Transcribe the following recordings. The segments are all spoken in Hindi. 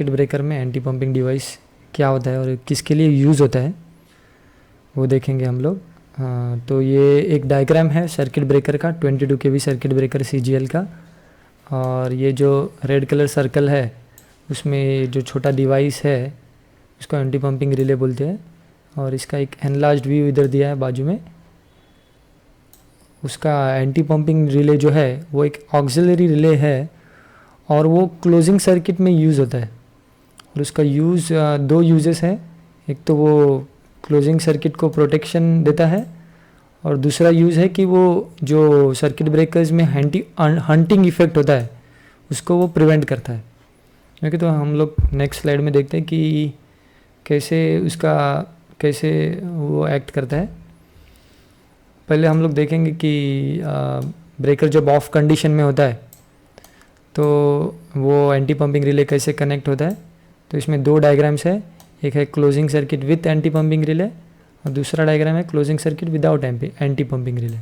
सर्किट ब्रेकर में एंटी पंपिंग डिवाइस क्या होता है और किसके लिए यूज़ होता है वो देखेंगे हम लोग। तो ये एक डायग्राम है सर्किट ब्रेकर का, 22 kV सर्किट ब्रेकर CGL का। और ये जो रेड कलर सर्कल है उसमें जो छोटा डिवाइस है उसको एंटी पंपिंग रिले बोलते हैं। और इसका एक एनलार्ज्ड व्यू इधर दिया है बाजू में। उसका एंटी पंपिंग रिले जो है वो एक ऑक्सिलरी रिले है और वो क्लोजिंग सर्किट में यूज़ होता है। और उसका यूज़ दो यूजेस है, एक तो वो क्लोजिंग सर्किट को प्रोटेक्शन देता है और दूसरा यूज़ है कि वो जो सर्किट ब्रेकर्स में हंटिंग इफेक्ट होता है उसको वो प्रिवेंट करता है। ओके, तो हम लोग नेक्स्ट स्लाइड में देखते हैं कि कैसे वो एक्ट करता है। पहले हम लोग देखेंगे कि ब्रेकर जब ऑफ कंडीशन में होता है तो वो एंटी पंपिंग रिले कैसे कनेक्ट होता है। तो इसमें दो डायग्राम्स है, एक है closing circuit with anti pumping relay और दूसरा डायग्राम है closing circuit without anti pumping relay.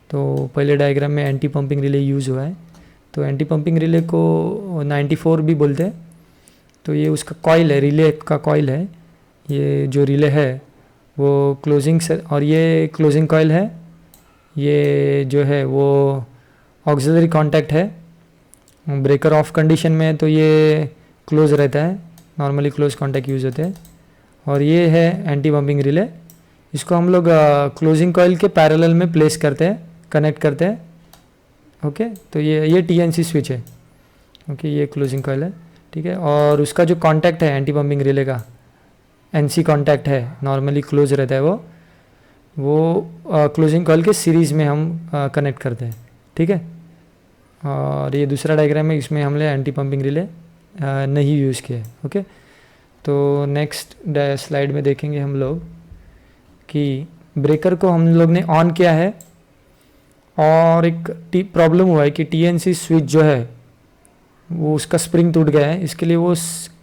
तो पहले डायग्राम में एंटी पंपिंग रिले यूज़ हुआ है। तो एंटी पंपिंग रिले को 94 भी बोलते हैं। तो ये उसका कॉइल है, रिले का कॉइल है। ये जो रिले है वो और ये क्लोजिंग कॉइल है। ये जो है वो ऑक्सिलरी कॉन्टैक्ट है। ब्रेकर ऑफ कंडीशन में तो ये क्लोज रहता है, नॉर्मली क्लोज कॉन्टैक्ट यूज़ होते हैं। और ये है एंटी पंपिंग रिले। इसको हम लोग क्लोजिंग कॉइल के पैरेलल में प्लेस करते हैं, कनेक्ट करते हैं। ओके, तो ये TNC स्विच है। ओके, ये क्लोजिंग कॉइल है, ठीक है। और उसका जो कॉन्टैक्ट है एंटी पंपिंग रिले का NC कॉन्टैक्ट है, नॉर्मली क्लोज रहता है वो क्लोजिंग कॉइल के सीरीज़ में हम कनेक्ट करते हैं, ठीक है। और ये दूसरा डायग्राम है, इसमें हमने एंटी पंपिंग रिले नहीं यूज़ किया है। ओके, तो नेक्स्ट स्लाइड में देखेंगे हम लोग कि ब्रेकर को हम लोग ने ऑन किया है और एक प्रॉब्लम हुआ है कि TNC स्विच जो है वो उसका स्प्रिंग टूट गया है। इसके लिए वो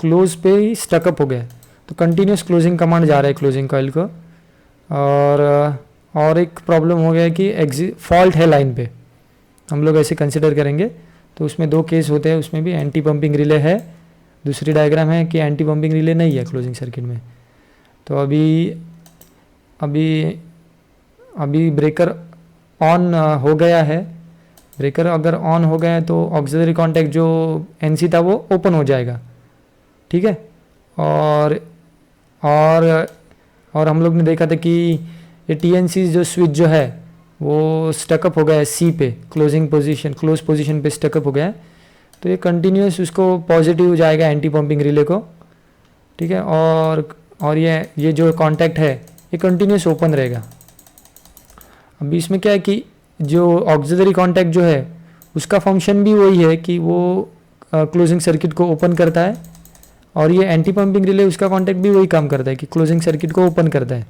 क्लोज पे ही स्टकअप हो गया है। तो कंटिन्यूस क्लोजिंग कमांड जा रहा है क्लोजिंग कॉइल को। और एक प्रॉब्लम हो गया है कि फॉल्ट है लाइन पे, हम लोग ऐसे कंसिडर करेंगे। तो उसमें दो केस होते हैं, उसमें भी एंटी पंपिंग रिले है। दूसरी डायग्राम है कि एंटी पंपिंग रिले नहीं है क्लोजिंग सर्किट में। तो अभी ब्रेकर ऑन हो गया है। ब्रेकर अगर ऑन हो गया है तो ऑक्सिलरी कॉन्टैक्ट जो NC था वो ओपन हो जाएगा, ठीक है। और हम लोग ने देखा था कि ये TNC जो स्विच जो है वो स्टकअप हो गया है C पे, क्लोज पोजीशन पे स्टकअप हो गया है। तो ये कंटिन्यूस उसको पॉजिटिव जाएगा एंटी पंपिंग रिले को, ठीक है। और ये जो कॉन्टैक्ट है ये कंटिन्यूस ओपन रहेगा। अभी इसमें क्या है कि जो ऑक्सिलरी कॉन्टैक्ट जो है उसका फंक्शन भी वही है कि वो क्लोजिंग सर्किट को ओपन करता है। और ये एंटी पंपिंग रिले उसका कॉन्टैक्ट भी वही काम करता है कि क्लोजिंग सर्किट को ओपन करता है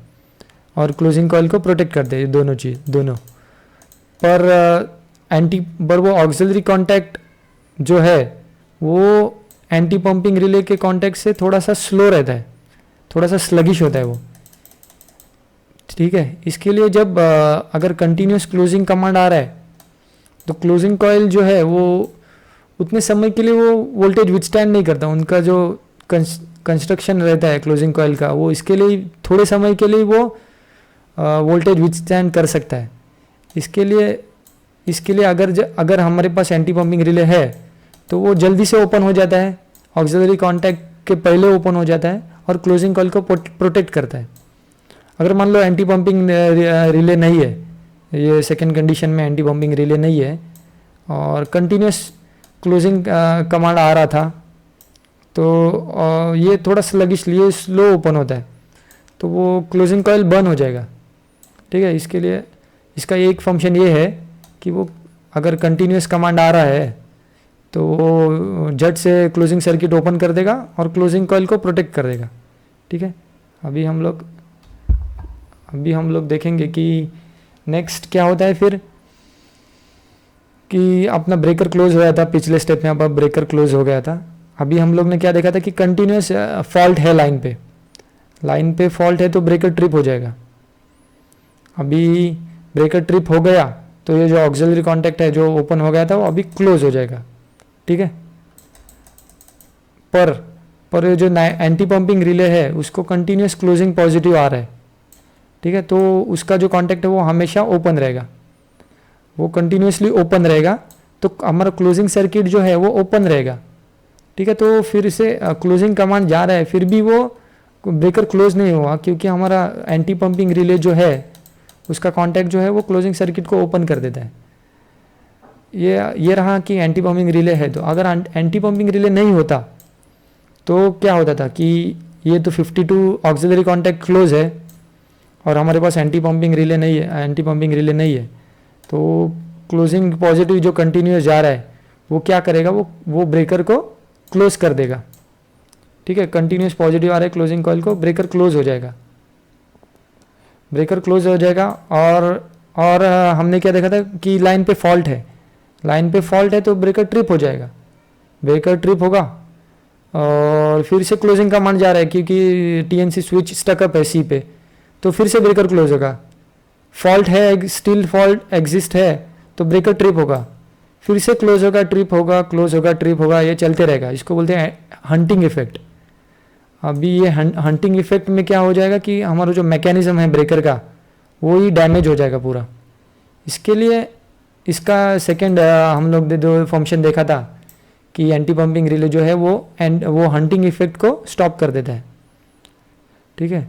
और क्लोजिंग कॉइल को प्रोटेक्ट करते हैं, दोनों। पर वो ऑक्सिलरी कॉन्टैक्ट जो है वो एंटी पंपिंग रिले के कॉन्टैक्ट से थोड़ा सा स्लो रहता है, थोड़ा सा स्लगिश होता है वो, ठीक है। इसके लिए जब अगर कंटिन्यूस क्लोजिंग कमांड आ रहा है तो क्लोजिंग कॉइल जो है वो उतने समय के लिए वो वोल्टेज विथस्टैंड नहीं करता। उनका जो कंस्ट्रक्शन रहता है क्लोजिंग कॉइल का, वो इसके लिए थोड़े समय के लिए वो वोल्टेज विथस्टैंड कर सकता है। इसके लिए अगर हमारे पास एंटी पंपिंग रिले है तो वो जल्दी से ओपन हो जाता है, ऑक्सिलरी कॉन्टैक्ट के पहले ओपन हो जाता है और क्लोजिंग कॉइल को प्रोटेक्ट करता है। अगर मान लो एंटी पंपिंग रिले नहीं है, ये सेकेंड कंडीशन में एंटी पंपिंग रिले नहीं है और कंटिन्यूस क्लोजिंग कमांड आ रहा था तो ये थोड़ा स्लगिश, ये स्लो ओपन होता है तो वो क्लोजिंग कॉइल बंद हो जाएगा, ठीक है। इसके लिए इसका एक फंक्शन ये है कि वो अगर कंटिन्यूस कमांड आ रहा है तो वो झट से क्लोजिंग सर्किट ओपन कर देगा और क्लोजिंग कॉइल को प्रोटेक्ट कर देगा, ठीक है। अभी हम लोग देखेंगे कि नेक्स्ट क्या होता है फिर, कि अपना ब्रेकर क्लोज हो गया था पिछले स्टेप में, अब ब्रेकर क्लोज हो गया था। अभी हम लोग ने क्या देखा था कि कंटिन्यूस फॉल्ट है लाइन पे फॉल्ट है तो ब्रेकर ट्रिप हो जाएगा। अभी ब्रेकर ट्रिप हो गया तो ये जो ऑक्सिलरी कॉन्टैक्ट है जो ओपन हो गया था वो अभी क्लोज हो जाएगा, ठीक है। पर पर ये जो एंटी पंपिंग रिले है उसको कंटिन्यूस क्लोजिंग पॉजिटिव आ रहा है, ठीक है, तो उसका जो कॉन्टैक्ट है वो हमेशा ओपन रहेगा, वो कंटिन्यूसली ओपन रहेगा, तो हमारा क्लोजिंग सर्किट जो है वो ओपन रहेगा, ठीक है। तो फिर से क्लोजिंग कमांड जा रहा है फिर भी वो ब्रेकर क्लोज नहीं हुआ, क्योंकि हमारा एंटी पंपिंग रिले जो है उसका कॉन्टैक्ट जो है वो क्लोजिंग सर्किट को ओपन कर देता है। ये रहा कि एंटी पंपिंग रिले है। तो अगर एंटी पंपिंग रिले नहीं होता तो क्या होता था कि ये तो 52 ऑक्सिलरी कॉन्टैक्ट क्लोज है और हमारे पास एंटी पंपिंग रिले नहीं है, तो क्लोजिंग पॉजिटिव जो कंटिन्यूस जा रहा है वो क्या करेगा, वो ब्रेकर को क्लोज कर देगा, ठीक है। कंटिन्यूस पॉजिटिव आ रहा है क्लोजिंग कॉइल को, ब्रेकर क्लोज हो जाएगा। और हमने क्या देखा था कि लाइन पे फॉल्ट है तो ब्रेकर ट्रिप होगा और फिर से क्लोजिंग कमांड जा रहा है क्योंकि टीएनसी स्विच स्टकअप है सी पे, तो फिर से ब्रेकर क्लोज होगा। फॉल्ट है, स्टिल फॉल्ट एग्जिस्ट है तो ब्रेकर ट्रिप होगा, फिर से क्लोज होगा, ट्रिप होगा, ये चलते रहेगा। इसको बोलते हैं हंटिंग इफेक्ट। अभी ये हंटिंग इफेक्ट में क्या हो जाएगा कि हमारा जो मैकेनिज्म है ब्रेकर का वो ही डैमेज हो जाएगा पूरा। इसके लिए इसका सेकंड हम लोग दो फंक्शन देखा था कि एंटी पंपिंग रिले जो है वो हंटिंग इफेक्ट को स्टॉप कर देता है, ठीक है।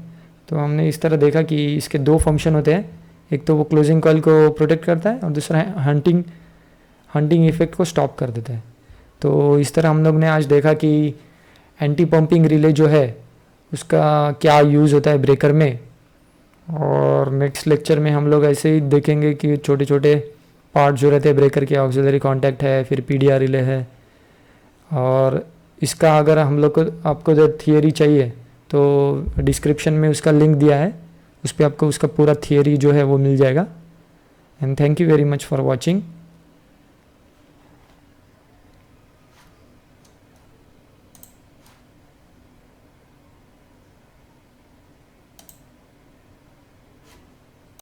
तो हमने इस तरह देखा कि इसके दो फंक्शन होते हैं, एक तो वो क्लोजिंग कॉइल को प्रोटेक्ट करता है और दूसरा है हंटिंग इफेक्ट को स्टॉप कर देता है। तो इस तरह हम लोग ने आज देखा कि एंटी पंपिंग रिले जो है उसका क्या यूज़ होता है ब्रेकर में, और नेक्स्ट लेक्चर में हम लोग ऐसे ही देखेंगे कि छोटे छोटे पार्ट जो रहते हैं ब्रेकर के, ऑक्सिलरी कॉन्टैक्ट है, फिर पीडीआर रिले है। और इसका अगर हम लोग को आपको जो थियरी चाहिए तो डिस्क्रिप्शन में उसका लिंक दिया है, उस पर आपको उसका पूरा थियरी जो है वो मिल जाएगा। And thank you very much for watching.